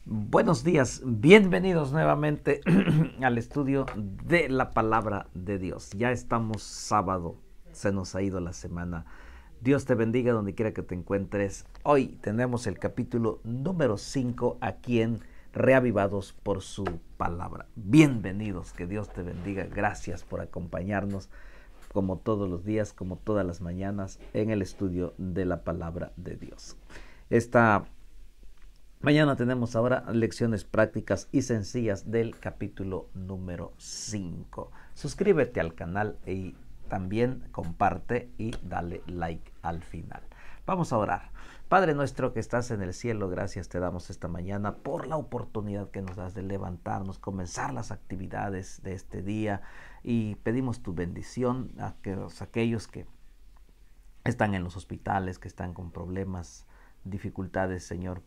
Buenos días, bienvenidos nuevamente al estudio de la palabra de Dios. Ya estamos sábado, se nos ha ido la semana. Dios te bendiga donde quiera que te encuentres. Hoy tenemos el capítulo número 5 aquí en Reavivados por su palabra. Bienvenidos, que Dios te bendiga. Gracias por acompañarnos como todos los días, como todas las mañanas en el estudio de la palabra de Dios. Mañana tenemos ahora lecciones prácticas y sencillas del capítulo número 5. Suscríbete al canal y también comparte y dale like al final. Vamos a orar. Padre nuestro que estás en el cielo, gracias te damos esta mañana por la oportunidad que nos das de levantarnos, comenzar las actividades de este día, y pedimos tu bendición a aquellos que están en los hospitales, que están con problemas, dificultades, Señor,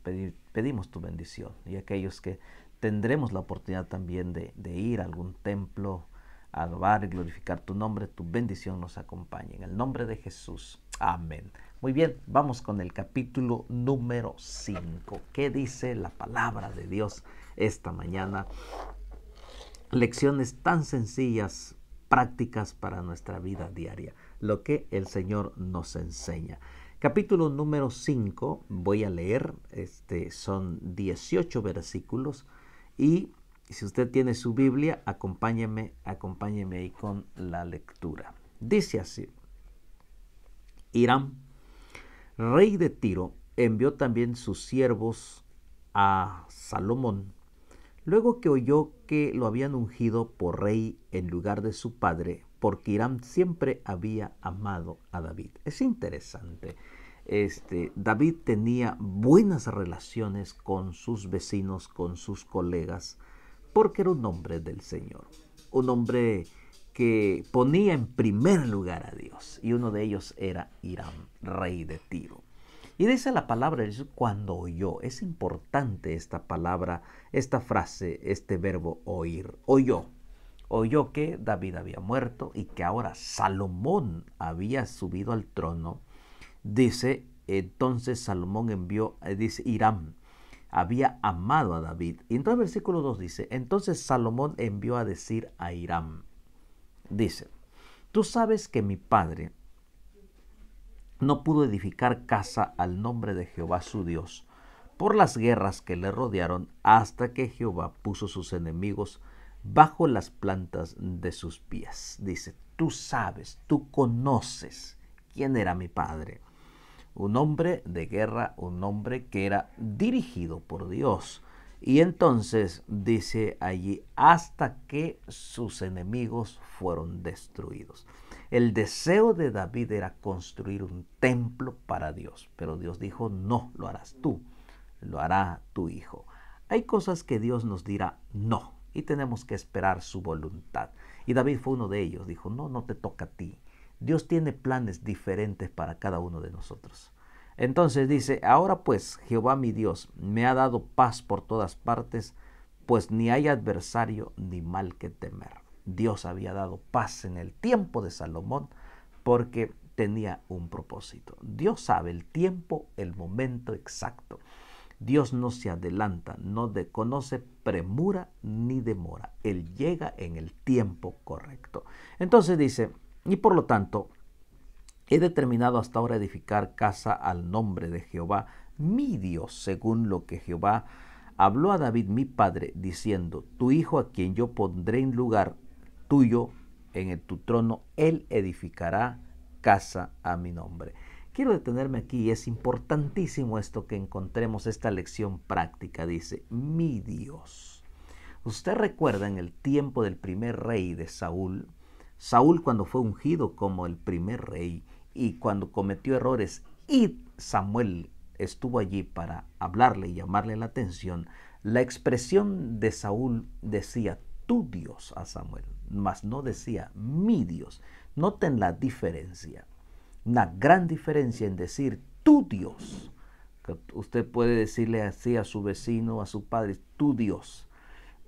pedimos tu bendición. Y aquellos que tendremos la oportunidad también de ir a algún templo, a alabar y glorificar tu nombre, tu bendición nos acompañe. En el nombre de Jesús. Amén. Muy bien, vamos con el capítulo número 5. ¿Qué dice la palabra de Dios esta mañana? Lecciones tan sencillas, prácticas para nuestra vida diaria, lo que el Señor nos enseña. Capítulo número 5, voy a leer, son 18 versículos, y si usted tiene su Biblia, acompáñeme ahí con la lectura. Dice así: Hiram, rey de Tiro, envió también sus siervos a Salomón, luego que oyó que lo habían ungido por rey en lugar de su padre, porque Hiram siempre había amado a David. Es interesante. David tenía buenas relaciones con sus vecinos, con sus colegas, porque era un hombre del Señor, un hombre que ponía en primer lugar a Dios, y uno de ellos era Hiram, rey de Tiro. Y dice la palabra de Dios, cuando oyó. Es importante esta palabra, esta frase, este verbo oír. Oyó que David había muerto y que ahora Salomón había subido al trono. Dice, entonces Salomón envió, dice Hiram, había amado a David. Y entonces el versículo 2 dice, entonces Salomón envió a decir a Hiram, dice, tú sabes que mi padre no pudo edificar casa al nombre de Jehová su Dios por las guerras que le rodearon, hasta que Jehová puso sus enemigos bajo las plantas de sus pies. Dice, tú sabes, tú conoces quién era mi padre. Un hombre de guerra, un hombre que era dirigido por Dios. Y entonces dice allí, hasta que sus enemigos fueron destruidos. El deseo de David era construir un templo para Dios, pero Dios dijo, no lo harás tú, lo hará tu hijo. Hay cosas que Dios nos dirá no, y tenemos que esperar su voluntad. Y David fue uno de ellos, dijo, no, no te toca a ti. Dios tiene planes diferentes para cada uno de nosotros. Entonces dice, ahora pues Jehová mi Dios me ha dado paz por todas partes, pues ni hay adversario ni mal que temer. Dios había dado paz en el tiempo de Salomón porque tenía un propósito. Dios sabe el tiempo, el momento exacto. Dios no se adelanta, no conoce premura ni demora. Él llega en el tiempo correcto. Entonces dice, y por lo tanto, he determinado hasta ahora edificar casa al nombre de Jehová, mi Dios, según lo que Jehová habló a David, mi padre, diciendo, tu hijo a quien yo pondré en lugar tuyo en tu trono, él edificará casa a mi nombre. Quiero detenerme aquí, es importantísimo esto que encontremos, esta lección práctica. Dice, mi Dios. Usted recuerda en el tiempo del primer rey de Saúl, cuando fue ungido como el primer rey y cuando cometió errores y Samuel estuvo allí para hablarle y llamarle la atención, la expresión de Saúl decía tu Dios a Samuel, mas no decía mi Dios. Noten la diferencia, una gran diferencia en decir tu Dios. Usted puede decirle así a su vecino, a su padre, tu Dios.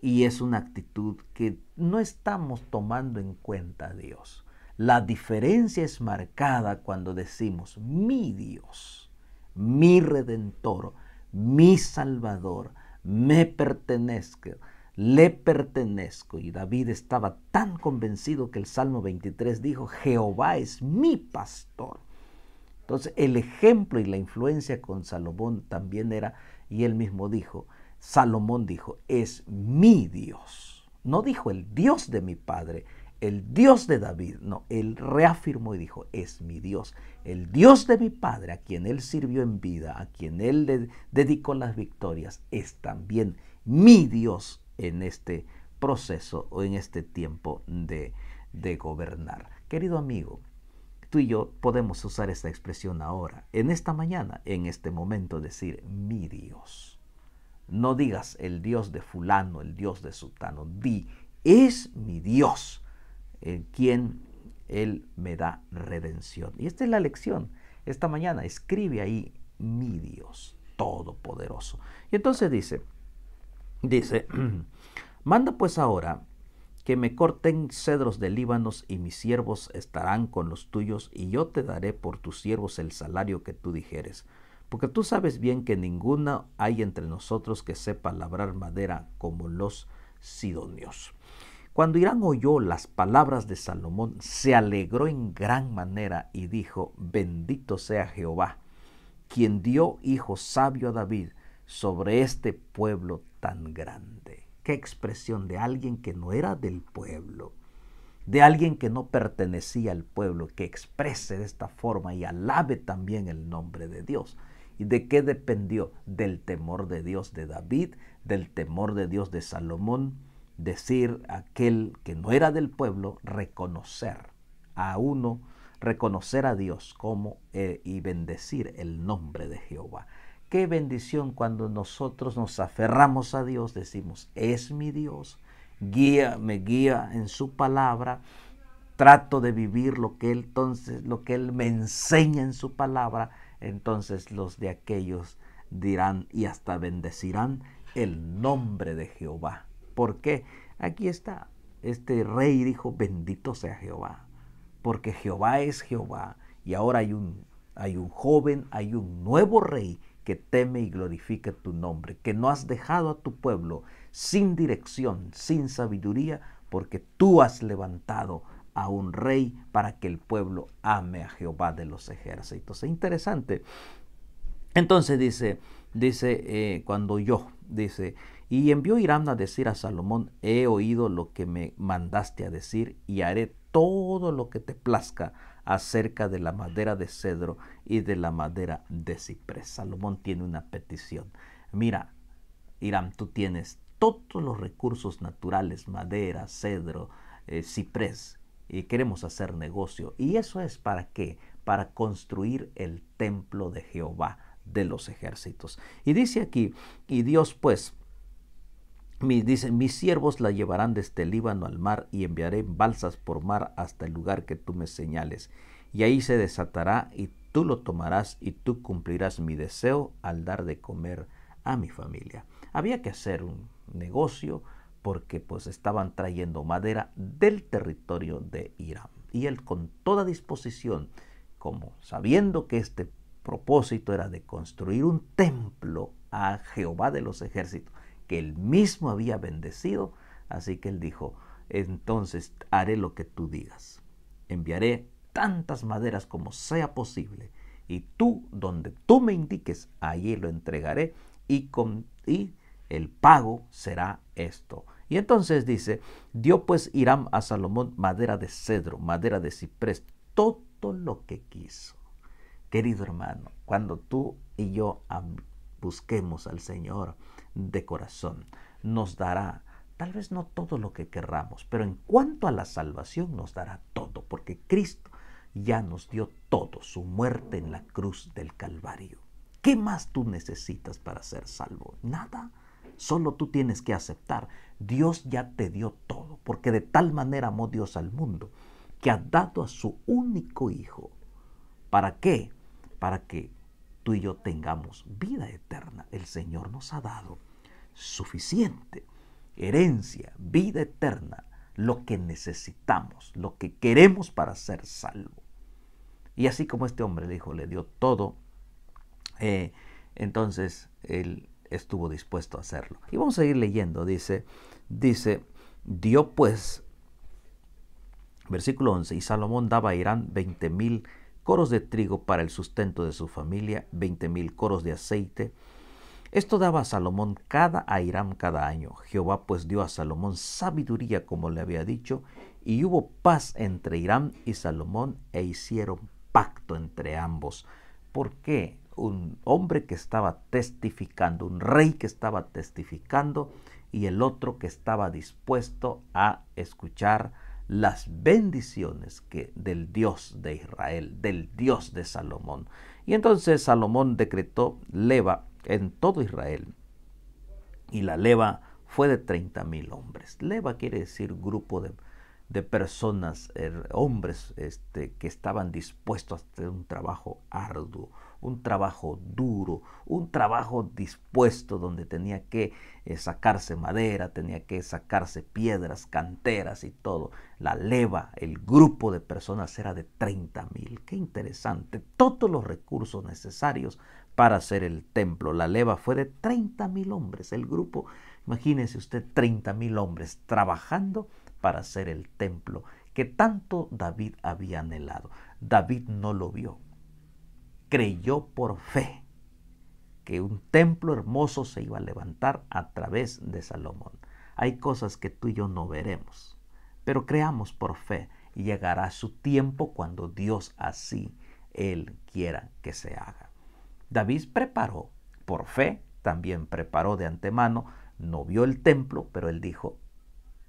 Y es una actitud que no estamos tomando en cuenta a Dios. La diferencia es marcada cuando decimos mi Dios, mi Redentor, mi Salvador, me pertenezco, le pertenezco. Y David estaba tan convencido que el Salmo 23 dijo, Jehová es mi pastor. Entonces el ejemplo y la influencia con Salomón también era, y él mismo dijo, Salomón dijo, es mi Dios. No dijo el Dios de mi padre, el Dios de David. No, él reafirmó y dijo, es mi Dios. El Dios de mi padre, a quien él sirvió en vida, a quien él le dedicó las victorias, es también mi Dios en este proceso o en este tiempo de gobernar. Querido amigo, tú y yo podemos usar esta expresión ahora, en esta mañana, en este momento, decir mi Dios. No digas el Dios de fulano, el Dios de sutano. Di, es mi Dios, en quien Él me da redención. Y esta es la lección. Esta mañana escribe ahí mi Dios todopoderoso. Y entonces dice, manda pues ahora que me corten cedros de Líbanos y mis siervos estarán con los tuyos y yo te daré por tus siervos el salario que tú dijeres. Porque tú sabes bien que ninguna hay entre nosotros que sepa labrar madera como los sidonios. Cuando Hiram oyó las palabras de Salomón, se alegró en gran manera y dijo, bendito sea Jehová, quien dio hijo sabio a David sobre este pueblo tan grande. Qué expresión de alguien que no era del pueblo, de alguien que no pertenecía al pueblo, que exprese de esta forma y alabe también el nombre de Dios. ¿Y de qué dependió? Del temor de Dios de David, del temor de Dios de Salomón. Decir aquel que no era del pueblo, reconocer a uno, reconocer a Dios como y bendecir el nombre de Jehová. Qué bendición cuando nosotros nos aferramos a Dios, decimos, es mi Dios, me guía en su palabra, trato de vivir lo que Él me enseña en su palabra. Entonces los de aquellos dirán y hasta bendecirán el nombre de Jehová. ¿Por qué? Aquí está, este rey dijo, bendito sea Jehová, porque Jehová es Jehová y ahora hay un joven, hay un nuevo rey que teme y glorifica tu nombre, que no has dejado a tu pueblo sin dirección, sin sabiduría, porque tú has levantado a un rey para que el pueblo ame a Jehová de los ejércitos. Es interesante. Entonces dice cuando yo, dice, y envió Hiram a decir a Salomón, he oído lo que me mandaste a decir y haré todo lo que te plazca acerca de la madera de cedro y de la madera de ciprés. Salomón tiene una petición. Mira, Hiram, tú tienes todos los recursos naturales, madera, cedro, ciprés, y queremos hacer negocio. ¿Y eso es para qué? Para construir el templo de Jehová de los ejércitos. Y dice aquí, y Dios pues, dice, mis siervos la llevarán desde el Líbano al mar y enviaré balsas por mar hasta el lugar que tú me señales. Y ahí se desatará y tú lo tomarás y tú cumplirás mi deseo al dar de comer a mi familia. Había que hacer un negocio porque pues estaban trayendo madera del territorio de Hiram. Y él con toda disposición, como sabiendo que este propósito era de construir un templo a Jehová de los ejércitos, que él mismo había bendecido, así que él dijo, entonces haré lo que tú digas, enviaré tantas maderas como sea posible, y tú, donde tú me indiques, allí lo entregaré, y el pago será esto. Y entonces dice, dio pues Hiram a Salomón madera de cedro, madera de ciprés, todo lo que quiso. Querido hermano, cuando tú y yo busquemos al Señor de corazón, nos dará, tal vez no todo lo que querramos, pero en cuanto a la salvación nos dará todo, porque Cristo ya nos dio todo, su muerte en la cruz del Calvario. ¿Qué más tú necesitas para ser salvo? Nada, solo tú tienes que aceptar. Dios ya te dio todo, porque de tal manera amó Dios al mundo, que ha dado a su único Hijo. ¿Para qué? Para que tú y yo tengamos vida eterna. El Señor nos ha dado suficiente herencia, vida eterna, lo que necesitamos, lo que queremos para ser salvo. Y así como este hombre dijo, le dio todo, entonces el estuvo dispuesto a hacerlo. Y vamos a ir leyendo, dice, dio pues, versículo 11, y Salomón daba a Hiram 20,000 coros de trigo para el sustento de su familia, 20,000 coros de aceite. Esto daba a Salomón a Hiram cada año. Jehová pues dio a Salomón sabiduría como le había dicho, y hubo paz entre Hiram y Salomón, e hicieron pacto entre ambos. ¿Por qué? Un hombre que estaba testificando, un rey que estaba testificando, y el otro que estaba dispuesto a escuchar las bendiciones del Dios de Israel, del Dios de Salomón. Y entonces Salomón decretó leva en todo Israel, y la leva fue de 30,000 hombres. Leva quiere decir grupo de personas, hombres que estaban dispuestos a hacer un trabajo arduo, un trabajo duro, un trabajo dispuesto donde tenía que sacarse madera, tenía que sacarse piedras, canteras y todo. La leva, el grupo de personas era de 30,000. Qué interesante. Todos los recursos necesarios para hacer el templo. La leva fue de 30,000 hombres. El grupo, imagínese usted, 30,000 hombres trabajando para hacer el templo que tanto David había anhelado. David no lo vio. Creyó por fe que un templo hermoso se iba a levantar a través de Salomón. Hay cosas que tú y yo no veremos, pero creamos por fe y llegará su tiempo cuando Dios así Él quiera que se haga. David preparó por fe, también preparó de antemano, no vio el templo, pero él dijo,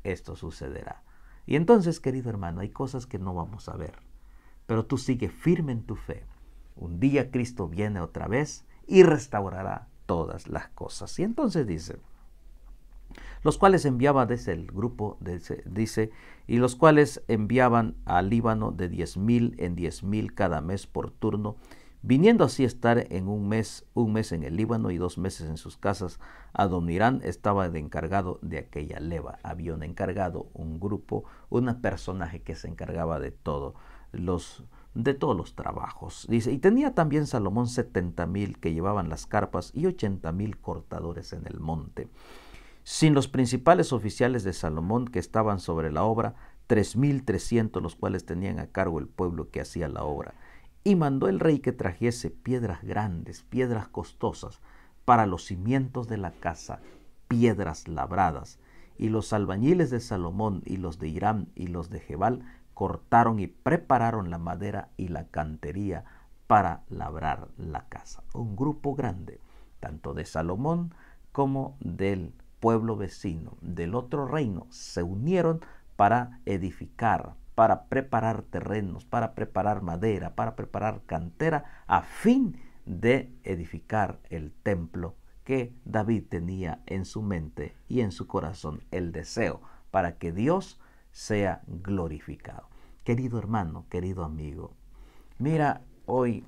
esto sucederá. Y entonces, querido hermano, hay cosas que no vamos a ver, pero tú sigue firme en tu fe. Un día Cristo viene otra vez y restaurará todas las cosas. Y entonces dice, los cuales enviaba desde el grupo, dice, y los cuales enviaban al Líbano de 10,000 en 10,000 cada mes por turno, viniendo así a estar en un mes en el Líbano y 2 meses en sus casas. Adonirán estaba de encargado de aquella leva. Había un encargado, un grupo, un personaje que se encargaba de todos los trabajos. Dice, y tenía también Salomón 70,000 que llevaban las carpas y 80,000 cortadores en el monte. Sin los principales oficiales de Salomón que estaban sobre la obra, 3,300 los cuales tenían a cargo el pueblo que hacía la obra. Y mandó el rey que trajese piedras grandes, piedras costosas, para los cimientos de la casa, piedras labradas. Y los albañiles de Salomón y los de Hiram y los de Gebal cortaron y prepararon la madera y la cantería para labrar la casa. Un grupo grande, tanto de Salomón como del pueblo vecino, del otro reino, se unieron para edificar, para preparar terrenos, para preparar madera, para preparar cantera, a fin de edificar el templo que David tenía en su mente y en su corazón, el deseo para que Dios sea glorificado. Querido hermano, querido amigo, mira, hoy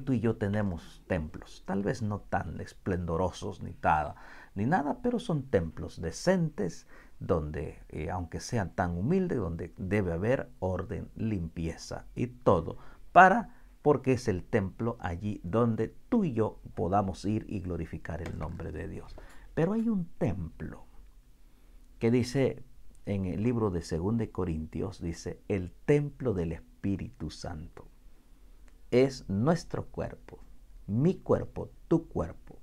tú y yo tenemos templos, tal vez no tan esplendorosos ni nada, pero son templos decentes, donde, aunque sean tan humildes, donde debe haber orden, limpieza y todo, porque es el templo allí donde tú y yo podamos ir y glorificar el nombre de Dios. Pero hay un templo que dice en el libro de 2 de Corintios, dice, el templo del Espíritu Santo. Es nuestro cuerpo, mi cuerpo, tu cuerpo,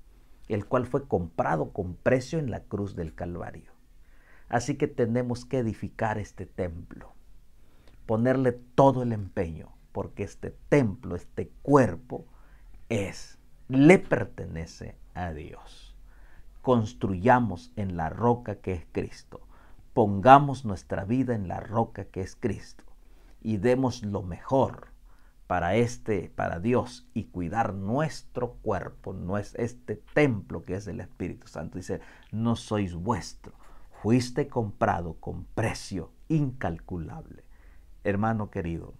el cual fue comprado con precio en la cruz del Calvario. Así que tenemos que edificar este templo, ponerle todo el empeño, porque este templo, este cuerpo, le pertenece a Dios. Construyamos en la roca que es Cristo, pongamos nuestra vida en la roca que es Cristo y demos lo mejor para Dios y cuidar nuestro cuerpo, este templo que es el Espíritu Santo. Dice, no sois vuestro, fuiste comprado con precio incalculable. Hermano querido,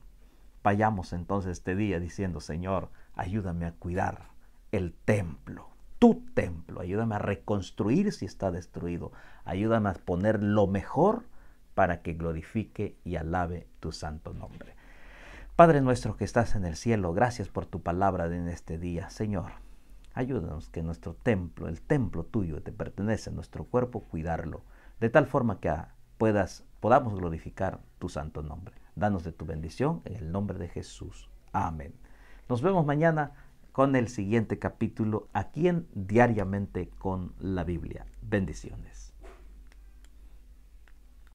vayamos entonces este día diciendo, Señor, ayúdame a cuidar el templo, tu templo, ayúdame a reconstruir si está destruido, ayúdame a poner lo mejor para que glorifique y alabe tu santo nombre. Padre nuestro que estás en el cielo, gracias por tu palabra en este día. Señor, Ayúdanos que nuestro templo, el templo tuyo que te pertenece, nuestro cuerpo, cuidarlo, de tal forma que podamos glorificar tu santo nombre. Danos de tu bendición en el nombre de Jesús. Amén. Nos vemos mañana con el siguiente capítulo aquí en Diariamente con la Biblia. Bendiciones.